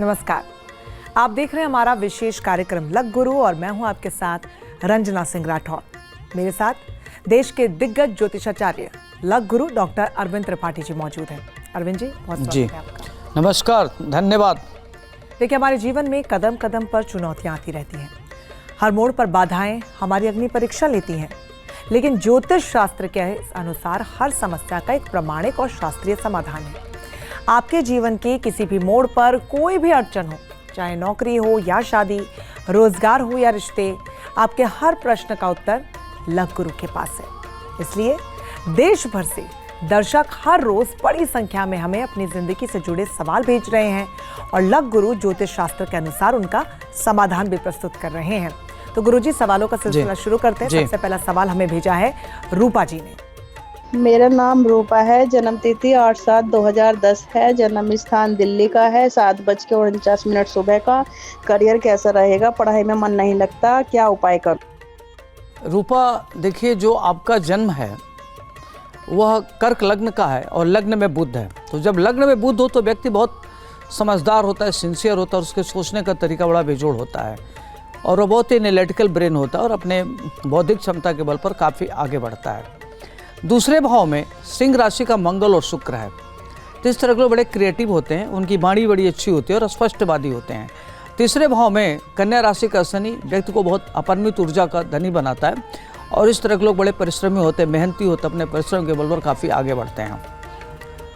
नमस्कार, आप देख रहे हैं हमारा विशेष कार्यक्रम लक गुरु और मैं हूं आपके साथ रंजना सिंह राठौर। मेरे साथ देश के दिग्गज ज्योतिषाचार्य लक गुरु डॉक्टर अरविंद त्रिपाठी जी मौजूद हैं। अरविंद जी, बहुत स्वागत है आपका। नमस्कार, धन्यवाद। देखिए, हमारे जीवन में कदम कदम पर चुनौतियां आती रहती हैं, हर मोड़ पर बाधाएं हमारी अग्नि परीक्षा लेती हैं, लेकिन ज्योतिष शास्त्र के अनुसार हर समस्या का एक प्रमाणिक और शास्त्रीय समाधान है। आपके जीवन के किसी भी मोड़ पर कोई भी अड़चन हो, चाहे नौकरी हो या शादी, रोजगार हो या रिश्ते, आपके हर प्रश्न का उत्तर लक गुरु के पास है। इसलिए देश भर से दर्शक हर रोज बड़ी संख्या में हमें अपनी जिंदगी से जुड़े सवाल भेज रहे हैं और लक गुरु ज्योतिष शास्त्र के अनुसार उनका समाधान भी प्रस्तुत कर रहे हैं। तो गुरुजी, सवालों का सिलसिला शुरू करते हैं। सबसे पहला सवाल हमें भेजा है रूपा जी ने। मेरा नाम रूपा है, जन्म तिथि 8/7/2010 है, जन्म स्थान दिल्ली का है, 7:49 सुबह का। करियर कैसा रहेगा, पढ़ाई में मन नहीं लगता, क्या उपाय करूं? रूपा, देखिए, जो आपका जन्म है वह कर्क लग्न का है और लग्न में बुध है। तो जब लग्न में बुध हो तो व्यक्ति बहुत समझदार होता है, सिंसियर होता है, उसके सोचने का तरीका बड़ा बेजोड़ होता है और वह बहुत ही एनालिटिकल ब्रेन होता है और अपने बौद्धिक क्षमता के बल पर काफ़ी आगे बढ़ता है। दूसरे भाव में सिंह राशि का मंगल और शुक्र है, तो इस तरह के लोग बड़े क्रिएटिव होते हैं, उनकी वाणी बड़ी अच्छी होती है और स्पष्टवादी होते हैं। तीसरे भाव में कन्या राशि का शनि व्यक्ति को बहुत अपरिमित ऊर्जा का धनी बनाता है और इस तरह के लोग बड़े परिश्रमी होते हैं, मेहनती होते हैं, अपने परिश्रम के बल पर काफ़ी आगे बढ़ते हैं।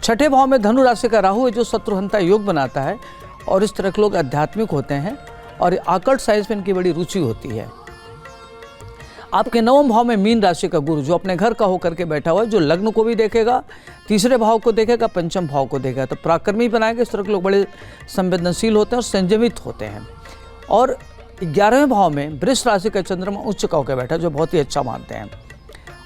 छठे भाव में धनु राशि का राहु है जो शत्रुहंता योग बनाता है और इस तरह के लोग आध्यात्मिक होते हैं और आकर्ट साइंस में इनकी बड़ी रुचि होती है। आपके नवम भाव में मीन राशि का गुरु जो अपने घर का होकर के बैठा हुआ है, जो लग्न को भी देखेगा, तीसरे भाव को देखेगा, पंचम भाव को देखेगा, तो पराक्रमी बनाएगा। इस तरह के लोग बड़े संवेदनशील होते हैं और संयमित होते हैं। और 11वें भाव में वृष राशि का चंद्रमा उच्च का होकर बैठा, जो बहुत ही अच्छा मानते हैं।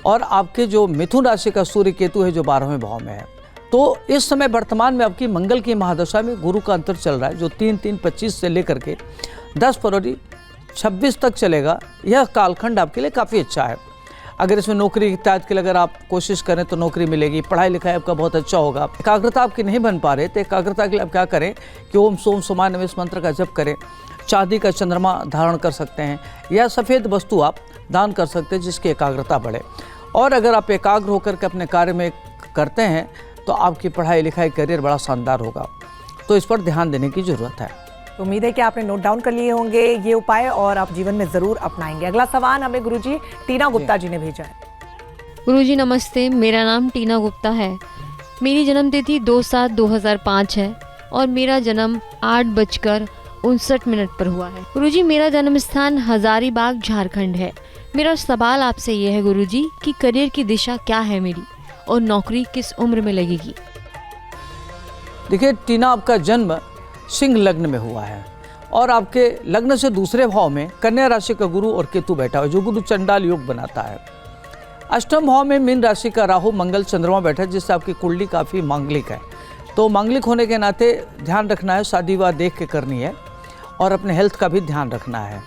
और आपके जो मिथुन राशि का सूर्य केतु है जो 12वें भाव में है। तो इस समय वर्तमान में आपकी मंगल की महादशा में गुरु का अंतर चल रहा है, जो 3/3/25 से लेकर के 10 फरवरी 26 तक चलेगा। यह कालखंड आपके लिए काफ़ी अच्छा है। अगर इसमें नौकरी इत्यादि के लिए अगर आप कोशिश करें तो नौकरी मिलेगी, पढ़ाई लिखाई आपका बहुत अच्छा होगा। एकाग्रता आपकी नहीं बन पा रहे तो एकाग्रता के लिए आप क्या करें कि ओम सोम सोमा नमः इस मंत्र का जप करें। चांदी का चंद्रमा धारण कर सकते हैं या सफ़ेद वस्तु आप दान कर सकते हैं जिसकी एकाग्रता बढ़े। और अगर आप एकाग्र होकर के अपने कार्य में करते हैं तो आपकी पढ़ाई लिखाई करियर बड़ा शानदार होगा। तो इस पर ध्यान देने की ज़रूरत है। तो उम्मीद है कि आपने नोट डाउन कर लिए होंगे ये उपाय और आप जीवन में ज़रूर अपनाएंगे। अगला सवाल हमें गुरुजी टीना गुप्ता जी ने भेजा है। गुरुजी नमस्ते, मेरा नाम टीना गुप्ता है। मेरी जन्म तिथि 2/7/2005 है और मेरा जन्म 8:59 पर हुआ है। गुरुजी, मेरा जन्म स्थान हजारीबाग झारखंड है। मेरा सवाल आपसे यह है गुरुजी कि करियर की दिशा क्या है मेरी और नौकरी किस उम्र में लगेगी? देखिए टीना, आपका जन्म सिंह लग्न में हुआ है और आपके लग्न से दूसरे भाव में कन्या राशि का गुरु और केतु बैठा है जो गुरु चंडाल योग बनाता है। अष्टम भाव में मीन राशि का राहु मंगल चंद्रमा बैठा है जिससे आपकी कुंडली काफ़ी मांगलिक है। तो मांगलिक होने के नाते ध्यान रखना है, शादी विवाह देख के करनी है और अपने हेल्थ का भी ध्यान रखना है।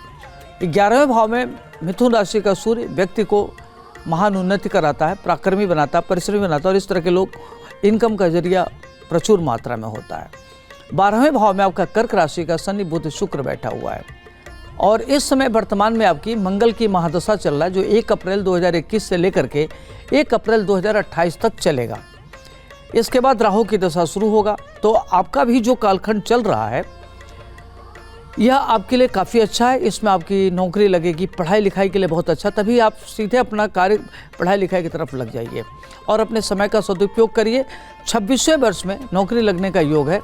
11वें भाव में मिथुन राशि का सूर्य व्यक्ति को महान उन्नति कराता है, पराक्रमी बनाता है, परिश्रमी बनाता है और इस तरह के लोग इनकम का जरिया प्रचुर मात्रा में होता है। 12वें भाव में आपका कर्क राशि का शनि बुध शुक्र बैठा हुआ है और इस समय वर्तमान में आपकी मंगल की महादशा चल रहा है जो 1 अप्रैल 2021 से लेकर के 1 अप्रैल 2028 तक चलेगा। इसके बाद राहु की दशा शुरू होगा। तो आपका भी जो कालखंड चल रहा है यह आपके लिए काफ़ी अच्छा है। इसमें आपकी नौकरी लगेगी, पढ़ाई लिखाई के लिए बहुत अच्छा। तभी आप सीधे अपना कार्य पढ़ाई लिखाई की तरफ लग जाइए और अपने समय का सदुपयोग करिए। 26वें वर्ष में नौकरी लगने का योग है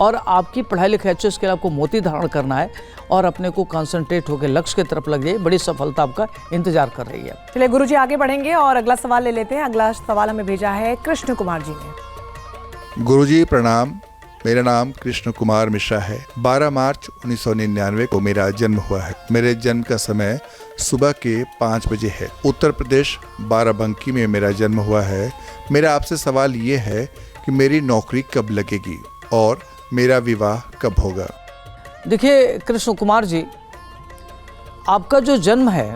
और आपकी पढ़ाई लिखाई अच्छे, इसके लिए आपको मोती धारण करना है और अपने को कंसंट्रेट होकर लक्ष्य की तरफ लग जाइए। बड़ी सफलता आपका इंतजार कर रही है। चलिए गुरुजी, आगे बढ़ेंगे और अगला सवाल ले लेते हैं। अगला सवाल हमें भेजा है कृष्ण कुमार जी ने। गुरुजी प्रणाम, मेरा नाम कृष्ण कुमार मिश्रा है। 12 मार्च 1999 को मेरा जन्म हुआ है। मेरे जन्म का समय सुबह के 5 बजे है। उत्तर प्रदेश बाराबंकी में मेरा जन्म हुआ है। मेरा आपसे सवाल ये है कि मेरी नौकरी कब लगेगी और मेरा विवाह कब होगा? देखिए कृष्ण कुमार जी, आपका जो जन्म है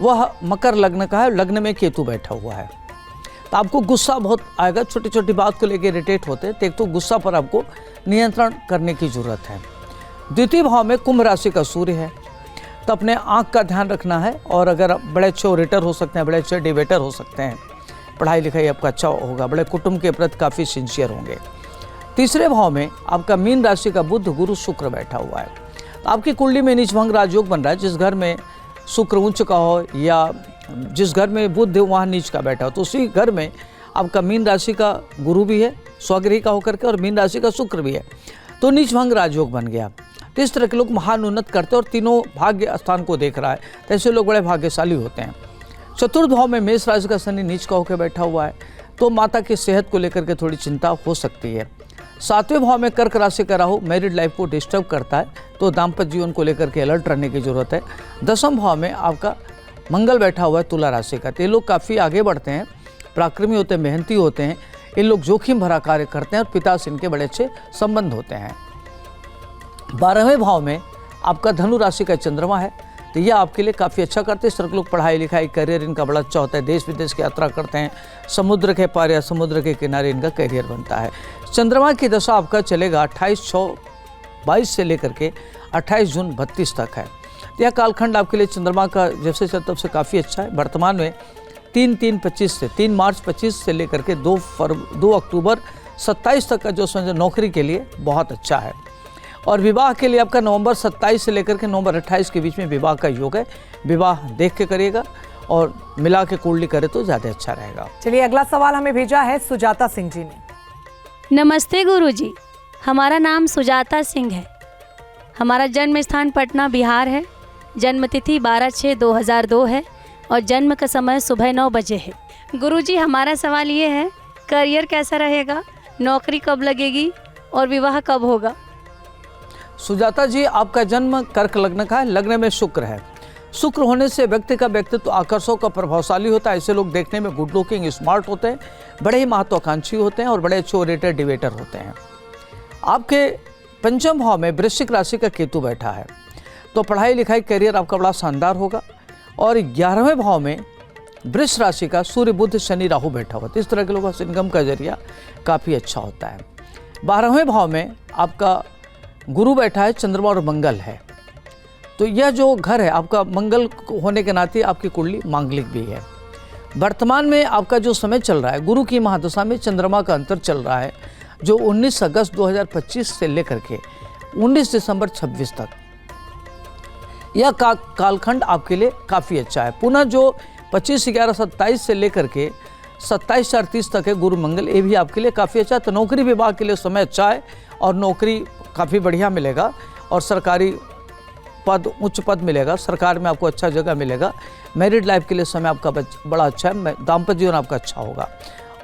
वह मकर लग्न का है, लग्न में केतु बैठा हुआ है। तो आपको गुस्सा बहुत आएगा, छोटी छोटी बात को लेकर इरिटेट होते हैं, तो एक तो गुस्सा पर आपको नियंत्रण करने की जरूरत है। द्वितीय भाव में कुंभ राशि का सूर्य है, तो अपने आँख का ध्यान रखना है, और अगर बड़े अच्छे ओरेटर हो सकते हैं, बड़े अच्छे डिबेटर हो सकते हैं, पढ़ाई लिखाई आपका अच्छा होगा, बड़े कुटुंब के प्रति काफ़ी सिंसियर होंगे। तीसरे भाव में आपका मीन राशि का बुध गुरु शुक्र बैठा हुआ है, तो आपकी कुंडली में नीचभंग राजयोग बन रहा है। जिस घर में शुक्र उच्च का हो या जिस घर में बुध वहाँ नीच का बैठा हो, तो उसी घर में आपका मीन राशि का गुरु भी है स्वगृही का होकर के, और मीन राशि का शुक्र भी है, तो नीचभंग राजयोग बन गया। तो इस तरह के लोग महान उन्नत करते हैं, और तीनों भाग्य स्थान को देख रहा है, तो ऐसे लोग बड़े भाग्यशाली होते हैं। चतुर्थ भाव में मेष राशि का शनि नीच का होकर बैठा हुआ है, तो माता की सेहत को लेकर के थोड़ी चिंता हो सकती है। सातवें भाव में कर्क राशि का राहु मैरिड लाइफ को डिस्टर्ब करता है, तो दाम्पत्य जीवन को लेकर के अलर्ट रहने की जरूरत है। दसम भाव में आपका मंगल बैठा हुआ है तुला राशि का, तो ये लोग काफ़ी आगे बढ़ते हैं, पराक्रमी होते हैं, मेहनती होते हैं, ये लोग जोखिम भरा कार्य करते हैं, और पिता से इनके बड़े अच्छे संबंध होते हैं। 12वें भाव में आपका धनु राशि का चंद्रमा है, तो यह आपके लिए काफ़ी अच्छा करते हैं। इस तरह के लोग पढ़ाई लिखाई करियर इनका बड़ा अच्छा होता है, देश विदेश की यात्रा करते हैं, समुद्र के पार या समुद्र के किनारे इनका करियर बनता है। चंद्रमा की दशा आपका चलेगा 28/6/22 से लेकर के 28 जून 32 तक है। यह कालखंड आपके लिए चंद्रमा का जैसे से तब से काफ़ी अच्छा है। वर्तमान में 3 मार्च 25 से लेकर के 2 अक्टूबर 27 तक का जो समझो नौकरी के लिए बहुत अच्छा है। और विवाह के लिए आपका नवंबर 27 से लेकर के नवंबर 28 के बीच में विवाह का योग है। विवाह देख के करिएगा और मिला के कुंडली करे तो ज़्यादा अच्छा रहेगा। चलिए अगला सवाल हमें भेजा है सुजाता सिंह जी ने। नमस्ते गुरुजी, हमारा नाम सुजाता सिंह है। हमारा जन्म स्थान पटना बिहार है। जन्म तिथि 12/6/2002 है और जन्म का समय सुबह 9 बजे है। गुरुजी हमारा सवाल ये है, करियर कैसा रहेगा, नौकरी कब लगेगी और विवाह कब होगा? सुजाता जी, आपका जन्म कर्क लग्न का है, लग्न में शुक्र है। शुक्र होने से व्यक्ति का व्यक्तित्व आकर्षक और प्रभावशाली होता है। ऐसे लोग देखने में गुड लुकिंग, स्मार्ट होते हैं, बड़े ही महत्वाकांक्षी होते हैं और बड़े अच्छे ओरेटर डिबेटर होते हैं। आपके पंचम भाव में वृश्चिक राशि का केतु बैठा है, तो पढ़ाई लिखाई करियर आपका बड़ा शानदार होगा। और 11वें भाव में वृष राशि का सूर्य बुध शनि राहु बैठा हुआ, तो इस तरह के लोगों का इनकम का जरिया काफ़ी अच्छा होता है। 12वें भाव में आपका गुरु बैठा है, चंद्रमा और मंगल है, तो यह जो घर है आपका मंगल होने के नाते आपकी कुंडली मांगलिक भी है। वर्तमान में आपका जो समय चल रहा है, गुरु की महादशा में चंद्रमा का अंतर चल रहा है, जो 19 अगस्त 2025 से लेकर के 19 दिसंबर 26 तक, यह कालखंड आपके लिए काफ़ी अच्छा है। पुनः जो 25/11/27 से लेकर के 27/4/30 तक है गुरु मंगल, ये भी आपके लिए काफ़ी अच्छा है। तो नौकरी विभाग के लिए समय अच्छा है और नौकरी काफ़ी बढ़िया मिलेगा और सरकारी पद, उच्च पद मिलेगा, सरकार में आपको अच्छा जगह मिलेगा। मैरिड लाइफ के लिए समय आपका बड़ा अच्छा है, दाम्पत्य जीवन आपका अच्छा होगा।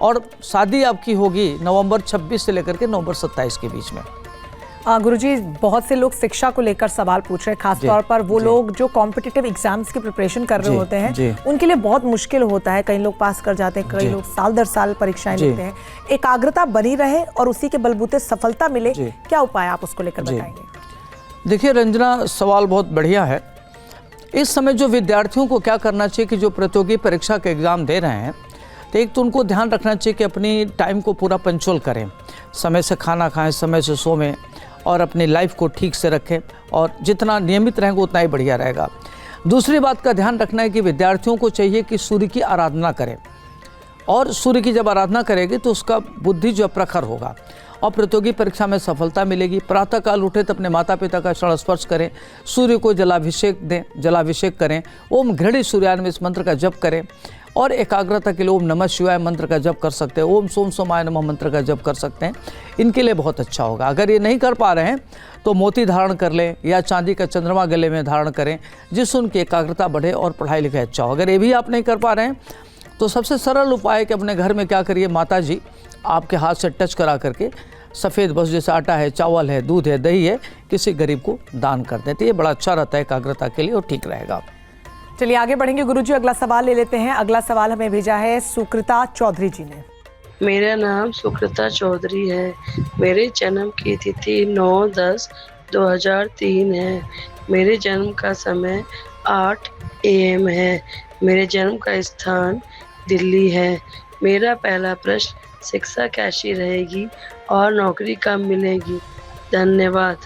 और शादी आपकी होगी नवंबर 26 से लेकर के नवंबर 27 के बीच में। गुरुजी, बहुत से लोग शिक्षा को लेकर सवाल पूछ रहे हैं, खासतौर पर वो लोग जो कॉम्पिटिटिव एग्जाम्स की प्रिपरेशन कर रहे होते हैं, उनके लिए बहुत मुश्किल होता है। कई लोग पास कर जाते हैं, कई लोग साल दर साल परीक्षाएं लिखते हैं। एकाग्रता बनी रहे और उसी के बलबूते सफलता मिले, क्या उपाय आप उसको लेकर बताएंगे? देखिए रंजना, सवाल बहुत बढ़िया है। इस समय जो विद्यार्थियों को क्या करना चाहिए कि जो प्रतियोगी परीक्षा के एग्ज़ाम दे रहे हैं, तो एक तो उनको ध्यान रखना चाहिए कि अपनी टाइम को पूरा पंचुअल करें, समय से खाना खाएं, समय से सोएं और अपनी लाइफ को ठीक से रखें, और जितना नियमित रहेंगे उतना ही बढ़िया रहेगा। दूसरी बात का ध्यान रखना है कि विद्यार्थियों को चाहिए कि सूर्य की आराधना करें, और सूर्य की जब आराधना करेगी तो उसका बुद्धि जो प्रखर होगा और प्रतियोगी परीक्षा में सफलता मिलेगी। प्रातःकाल उठे तो अपने माता पिता का चरण स्पर्श करें, सूर्य को जलाभिषेक दें, जलाभिषेक करें, ओम घृणी सूर्यान में इस मंत्र का जप करें, और एकाग्रता के लिए ओम नमः शिवाय मंत्र का जप कर सकते हैं, ओम सोम सोमाय नमः मंत्र का जप कर सकते हैं। इनके लिए बहुत अच्छा होगा। अगर ये नहीं कर पा रहे हैं तो मोती धारण कर लें या चांदी का चंद्रमा गले में धारण करें, जिससे उनकी एकाग्रता बढ़े और पढ़ाई लिखाई अच्छा हो। अगर ये भी आप नहीं कर पा रहे हैं तो सबसे सरल उपाय है कि अपने घर में क्या करिए, माता जी आपके हाथ से टच करा करके सफ़ेद बस जैसे आटा है, चावल है, दूध है, दही है, किसी गरीब को दान कर देते। ये बड़ा अच्छा रहता है एकाग्रता के लिए और ठीक रहेगा। चलिए आगे बढ़ेंगे गुरुजी, अगला सवाल ले लेते हैं। अगला सवाल हमें भेजा है सुकृता चौधरी जी ने। मेरा नाम सुकृता चौधरी है। मेरे जन्म की तिथि 9/10/2003 है। मेरे जन्म का समय 8 AM है। मेरे जन्म का स्थान दिल्ली है। मेरा पहला प्रश्न, शिक्षा कैसी रहेगी और नौकरी कब मिलेगी? धन्यवाद।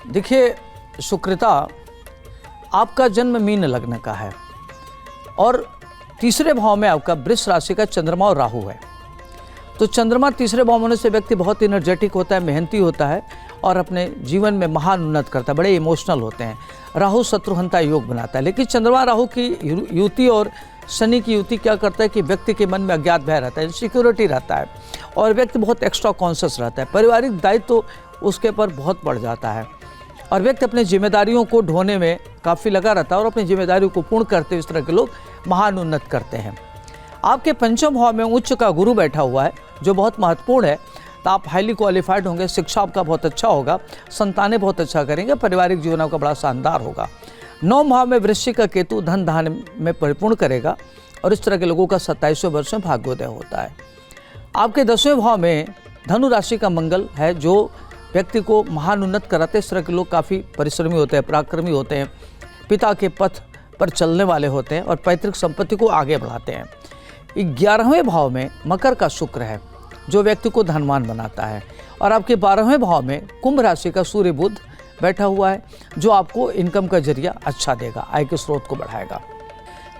देखिए सुकृता, आपका जन्म मीन लग्न का है और तीसरे भाव में आपका वृष राशि का चंद्रमा और राहु है। तो चंद्रमा तीसरे भाव होने से व्यक्ति बहुत एनर्जेटिक होता है, मेहनती होता है और अपने जीवन में महान उन्नत करता है, बड़े इमोशनल होते हैं। राहु शत्रुघ्नता योग बनाता है, लेकिन चंद्रमा राहु की युति और शनि की युति क्या करता है कि व्यक्ति के मन में अज्ञात भय रहता है, इनसिक्योरिटी रहता है और व्यक्ति बहुत एक्स्ट्रा कॉन्शियस रहता है। पारिवारिक दायित्व तो उसके ऊपर बहुत बढ़ जाता है और व्यक्ति अपनी जिम्मेदारियों को ढोने में काफ़ी लगा रहता है और अपनी जिम्मेदारियों को पूर्ण करते हुए इस तरह के लोग महान उन्नत करते हैं। आपके पंचम भाव में उच्च का गुरु बैठा हुआ है जो बहुत महत्वपूर्ण है। तो आप हाईली क्वालिफाइड होंगे, शिक्षा आपका बहुत अच्छा होगा, संतानें बहुत अच्छा करेंगे, पारिवारिक जीवन आपका बड़ा शानदार होगा। 9 भाव में वृश्चिक का केतु धन धान में परिपूर्ण करेगा और इस तरह के लोगों का 27वें वर्ष में भाग्योदय होता है। आपके 10वें भाव में धनु राशि का मंगल है जो व्यक्ति को महान उन्नत कराते। इस तरह के लोग काफ़ी परिश्रमी होते हैं, पराक्रमी होते हैं, पिता के पथ पर चलने वाले होते हैं और पैतृक संपत्ति को आगे बढ़ाते हैं। 11वें भाव में मकर का शुक्र है जो व्यक्ति को धनवान बनाता है और आपके 12वें भाव में कुंभ राशि का सूर्य बुध बैठा हुआ है जो आपको इनकम का जरिया अच्छा देगा, आय के स्रोत को बढ़ाएगा।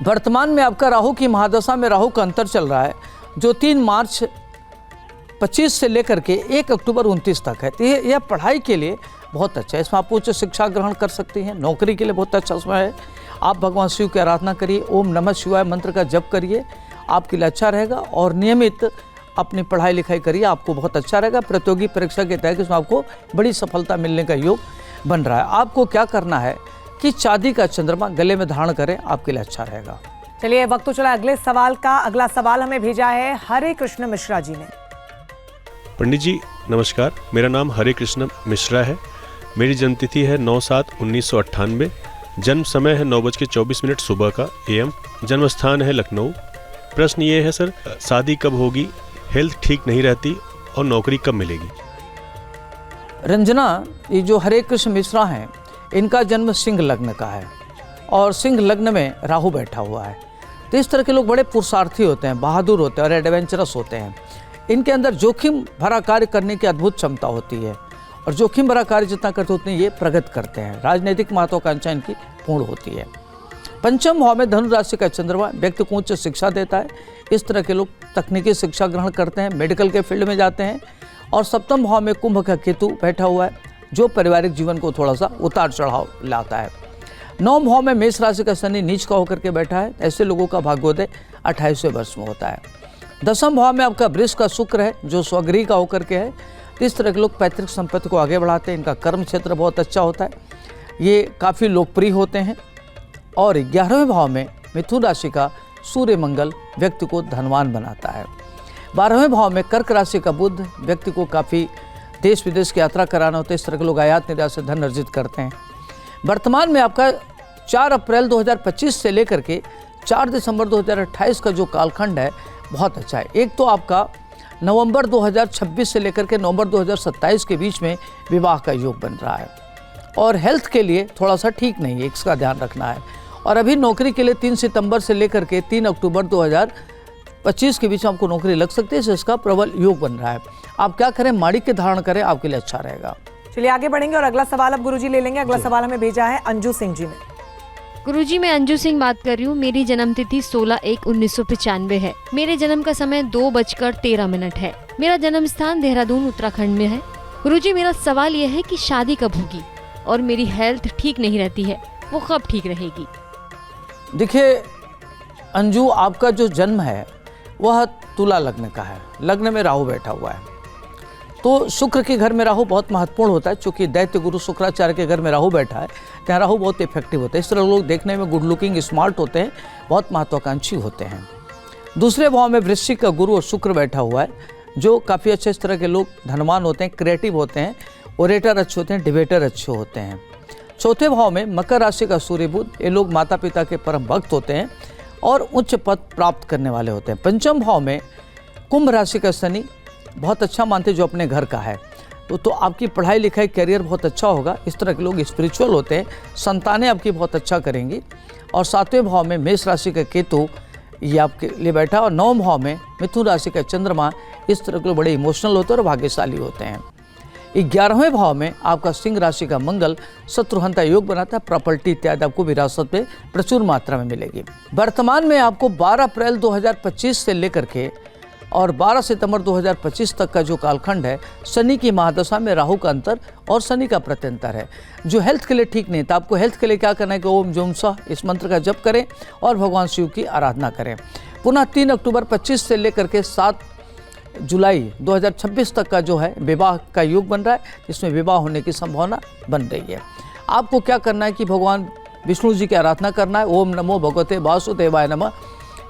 वर्तमान में आपका राहु की महादशा में राहु का अंतर चल रहा है जो 3 मार्च 25 से लेकर के 1 अक्टूबर 29 तक है। तो यह पढ़ाई के लिए बहुत अच्छा है, इसमें आप उच्च शिक्षा ग्रहण कर सकती हैं। नौकरी के लिए बहुत अच्छा समय है। आप भगवान शिव की आराधना करिए, ओम नमः शिवाय मंत्र का जप करिए, आपके लिए अच्छा रहेगा और नियमित अपनी पढ़ाई लिखाई करिए, आपको बहुत अच्छा रहेगा। प्रतियोगी परीक्षा के तहत इसमें आपको बड़ी सफलता मिलने का योग बन रहा है। आपको क्या करना है कि चांदी का चंद्रमा गले में धारण करें, आपके लिए अच्छा रहेगा। चलिए वक्त तो चला अगले सवाल का। अगला सवाल हमें भेजा है हरे कृष्ण मिश्रा जी ने। पंडित जी नमस्कार, मेरा नाम हरे कृष्ण मिश्रा है। मेरी जन्मतिथि है 9/7/1998। जन्म समय है 9:24 सुबह का AM। जन्म स्थान है लखनऊ। प्रश्न ये है सर, शादी कब होगी, हेल्थ ठीक नहीं रहती और नौकरी कब मिलेगी? रंजना, ये जो हरे कृष्ण मिश्रा हैं इनका जन्म सिंह लग्न का है और सिंह लग्न में राहु बैठा हुआ है। तो इस तरह के लोग बड़े पुरुषार्थी होते हैं, बहादुर होते हैं और एडवेंचरस होते हैं। इनके अंदर जोखिम भरा कार्य करने की अद्भुत क्षमता होती है और जोखिम भरा कार्य जितना करते उतने ये प्रगति करते हैं। राजनीतिक महत्वाकांक्षा इनकी पूर्ण होती है। पंचम भाव में धनु राशि का चंद्रमा व्यक्ति को उच्च शिक्षा देता है। इस तरह के लोग तकनीकी शिक्षा ग्रहण करते हैं, मेडिकल के फील्ड में जाते हैं। और सप्तम भाव में कुंभ का केतु बैठा हुआ है जो पारिवारिक जीवन को थोड़ा सा उतार चढ़ाव लाता है। 9 भाव में मेष राशि का शनि नीच का होकर के बैठा है। ऐसे लोगों का भाग्योदय 28वें वर्ष में होता है। 10वें भाव में आपका वृष का शुक्र है जो स्वगृही का होकर के है। इस तरह के लोग पैतृक संपत्ति को आगे बढ़ाते हैं। इनका कर्म क्षेत्र बहुत अच्छा होता है, ये काफ़ी लोकप्रिय होते हैं। और 11वें भाव में मिथुन राशि का सूर्य मंगल व्यक्ति को धनवान बनाता है। 12वें भाव में कर्क राशि का बुध व्यक्ति को काफ़ी देश विदेश की यात्रा कराना होता है। इस तरह के लोग आयात निर्यात से धन अर्जित करते हैं। वर्तमान में आपका 4 अप्रैल 2025 से लेकर के 4 दिसंबर 2028 का जो कालखंड है बहुत अच्छा है। एक तो आपका नवंबर 2026 से लेकर के नवंबर 2027 के बीच में विवाह का योग बन रहा है और हेल्थ के लिए थोड़ा सा ठीक नहीं है, इसका ध्यान रखना है। और अभी नौकरी के लिए 3 सितंबर से लेकर के 3 अक्टूबर 2025 के बीच में आपको नौकरी लग सकती है, इसका प्रबल योग बन रहा है। आप क्या करें, माणिक के धारण करें, आपके लिए अच्छा रहेगा। चलिए आगे बढ़ेंगे और अगला सवाल अब गुरुजी ले लेंगे। अगला सवाल हमें भेजा है अंजू सिंह जी ने। गुरुजी, मैं अंजू सिंह बात कर रही हूँ। मेरी जन्मतिथि 16/1/1995 है। मेरे जन्म का समय 2:13 है। मेरा जन्म स्थान देहरादून उत्तराखंड में है। गुरुजी, मेरा सवाल यह है कि शादी कब होगी और मेरी हेल्थ ठीक नहीं रहती है, वो कब ठीक रहेगी? देखिए अंजू, आपका जो जन्म है वह तुला लग्न का है। लग्न में राहु बैठा हुआ है तो शुक्र के घर में राहु बहुत महत्वपूर्ण होता है। चूँकि दैत्य गुरु शुक्राचार्य के घर में राहु बैठा है, ત્યાં राहु बहुत इफेक्टिव होता है। इस तरह लोग देखने में गुड लुकिंग, स्मार्ट होते हैं, बहुत महत्वाकांक्षी होते हैं। दूसरे भाव में वृश्चिक का गुरु और शुक्र बैठा हुआ है जो काफ़ी अच्छे इस तरह के लोग धनवान होते हैं, क्रिएटिव होते हैं, ओरेटर अच्छे होते हैं, डिबेटर अच्छे होते हैं। चौथे भाव में मकर राशि का सूर्य बुध, ये लोग माता पिता के परम भक्त होते हैं और उच्च पद प्राप्त करने वाले होते हैं। पंचम भाव में कुंभ राशि का शनि बहुत अच्छा मानते हैं जो अपने घर का है, तो आपकी पढ़ाई लिखाई करियर बहुत अच्छा होगा। इस तरह के लोग स्पिरिचुअल होते हैं, संतानें आपकी बहुत अच्छा करेंगी। और 7वें भाव में मेष राशि का केतु ये आपके लिए बैठा है। और 9वें भाव में मिथुन राशि का चंद्रमा, इस तरह के लोग बड़े इमोशनल होते हैं और भाग्यशाली होते हैं। 11वें भाव में आपका सिंह राशि का मंगल शत्रुहंता योग बनाता है। प्रॉपर्टी इत्यादि आपको विरासत में प्रचुर मात्रा में मिलेगी। वर्तमान में आपको 12 अप्रैल 2025 से लेकर के और 12 सितंबर 2025 तक का जो कालखंड है, शनि की महादशा में राहु का अंतर और शनि का प्रत्यंतर है, जो हेल्थ के लिए ठीक नहीं। तो आपको हेल्थ के लिए क्या करना है कि ओम जोम सह इस मंत्र का जप करें और भगवान शिव की आराधना करें। पुनः 3 अक्टूबर 25 से लेकर के 7 जुलाई 2026 तक का जो है विवाह का योग बन रहा है, जिसमें विवाह होने की संभावना बन रही है। आपको क्या करना है कि भगवान विष्णु जी की आराधना करना है। ओम नमो भगवते वासुदेवाय नमः,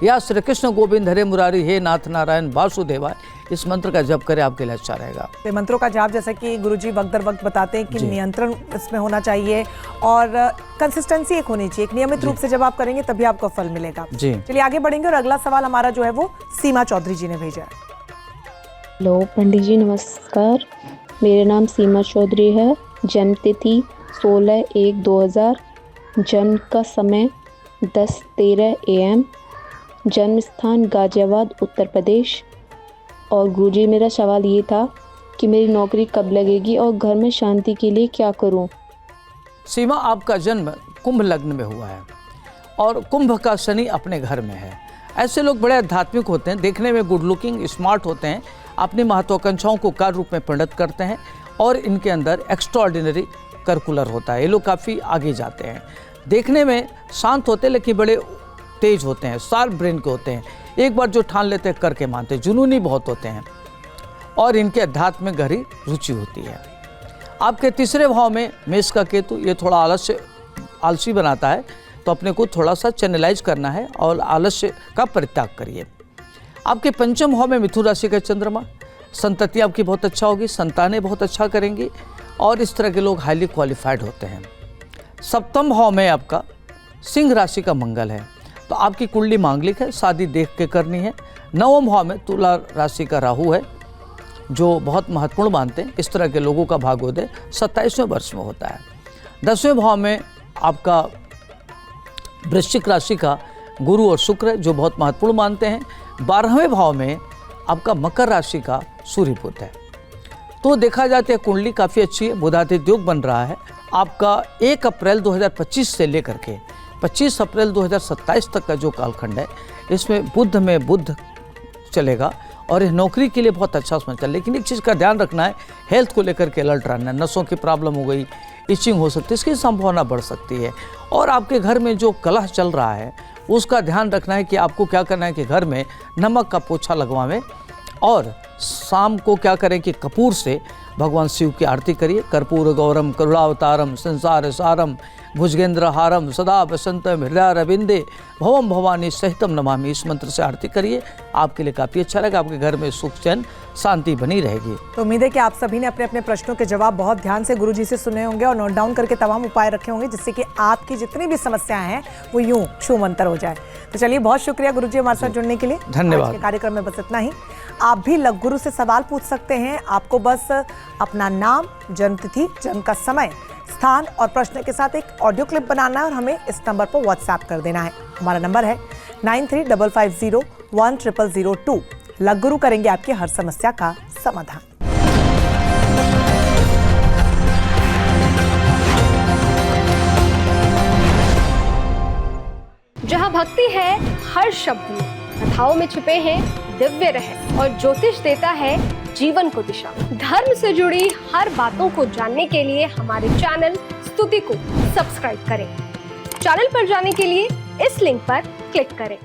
या श्री कृष्ण गोविंद हरे मुरारी हे नाथ नारायण वासुदेवाय, इस मंत्र का जप करें, आपके लिए अच्छा रहेगा। ये मंत्रों का जाप जैसा कि गुरुजी वक्त दर वक्त बताते हैं कि नियंत्रण इसमें होना चाहिए और कंसिस्टेंसी एक होनी चाहिए। एक नियमित रूप से जब आप करेंगे तभी आपको फल मिलेगा। जी चलिए आगे बढ़ेंगे और अगला सवाल हमारा जो है वो सीमा चौधरी जी ने भेजा है। हेलो पंडित जी नमस्कार, मेरा नाम सीमा चौधरी है। जन्म तिथि 16/1/2000, जन्म का समय 10:13 AM, जन्म स्थान गाजियाबाद उत्तर प्रदेश। और गुरुजी मेरा सवाल ये था कि मेरी नौकरी कब लगेगी और घर में शांति के लिए क्या करूं? सीमा, आपका जन्म कुंभ लग्न में हुआ है और कुंभ का शनि अपने घर में है। ऐसे लोग बड़े आध्यात्मिक होते हैं, देखने में गुड लुकिंग स्मार्ट होते हैं, अपनी महत्वाकांक्षाओं को कार्य रूप में परिणत करते हैं और इनके अंदर एक्स्ट्राऑर्डिनरी कर्कुलर होता है। ये लोग काफ़ी आगे जाते हैं, देखने में शांत होते हैं लेकिन बड़े तेज होते हैं, शार्प ब्रेन के होते हैं। एक बार जो ठान लेते हैं करके मानते हैं, जुनूनी बहुत होते हैं और इनके अध्यात्म में गहरी रुचि होती है। आपके 3रे भाव में मेष का केतु, ये थोड़ा आलसी बनाता है, तो अपने को थोड़ा सा चैनलाइज करना है और आलस्य का परित्याग करिए। आपके 5म भाव में मिथुन राशि का चंद्रमा, संतति आपकी बहुत अच्छा होगी, संतानें बहुत अच्छा करेंगी और इस तरह के लोग हाईली क्वालिफाइड होते हैं। 7म भाव में आपका सिंह राशि का मंगल है, तो आपकी कुंडली मांगलिक है, शादी देख के करनी है। 9वें भाव में तुला राशि का राहु है, जो बहुत महत्वपूर्ण मानते हैं। इस तरह के लोगों का भाग्योदय 27वें वर्ष में होता है। 10वें भाव में आपका वृश्चिक राशि का गुरु और शुक्र है, जो बहुत महत्वपूर्ण मानते हैं। 12वें भाव में आपका मकर राशि का सूर्य बुध है। तो देखा जाता है कुंडली काफ़ी अच्छी है, बुधादित्य योग बन रहा है। आपका 1 अप्रैल 2025 से लेकर के 25 अप्रैल 2027 तक का जो कालखंड है, इसमें बुध में बुध चलेगा और नौकरी के लिए बहुत अच्छा समय चल। लेकिन एक चीज़ का ध्यान रखना है, हेल्थ को लेकर के अलर्ट रहना है। नसों की प्रॉब्लम हो गई, इचिंग हो सकती है, इसकी संभावना बढ़ सकती है। और आपके घर में जो कलह चल रहा है उसका ध्यान रखना है कि आपको क्या करना है कि घर में नमक का पोछा लगवावें और शाम को क्या करें कि कपूर से भगवान शिव की आरती करिए। कर्पूर गौरम करुणावतारम संसार सारम भुजगेंद्र हारम सदा बसंतम हृदय रविंदे भवम भवानी सहितम नमामि, इस मंत्र से आरती करिए, आपके लिए काफ़ी अच्छा रहेगा। आपके घर में सुख चैन शांति बनी रहेगी। तो उम्मीद है कि आप सभी ने अपने अपने प्रश्नों के जवाब बहुत ध्यान से गुरुजी से सुने होंगे और नोट डाउन करके तमाम उपाय रखे होंगे, जिससे कि आपकी जितनी भी समस्याएं हैं वो यूं छूमंतर हो जाए। तो चलिए, बहुत शुक्रिया गुरुजी हमारे साथ जुड़ने के लिए। धन्यवाद। आज के कार्यक्रम में बस इतना ही। आप भी लव गुरु से सवाल पूछ सकते हैं। आपको बस अपना नाम, जन्मतिथि, जन्म का समय, स्थान और प्रश्न के साथ एक ऑडियो क्लिप बनाना है और हमें इस नंबर पर व्हाट्सएप कर देना है। हमारा नंबर है 9355010002। लव गुरु करेंगे आपकी हर समस्या का समाधान। जहाँ भक्ति है हर शब्द में, कथाओं में छुपे हैं दिव्य रहस्य और ज्योतिष देता है जीवन को दिशा। धर्म से जुड़ी हर बातों को जानने के लिए हमारे चैनल स्तुति को सब्सक्राइब करें। चैनल पर जाने के लिए इस लिंक पर क्लिक करें।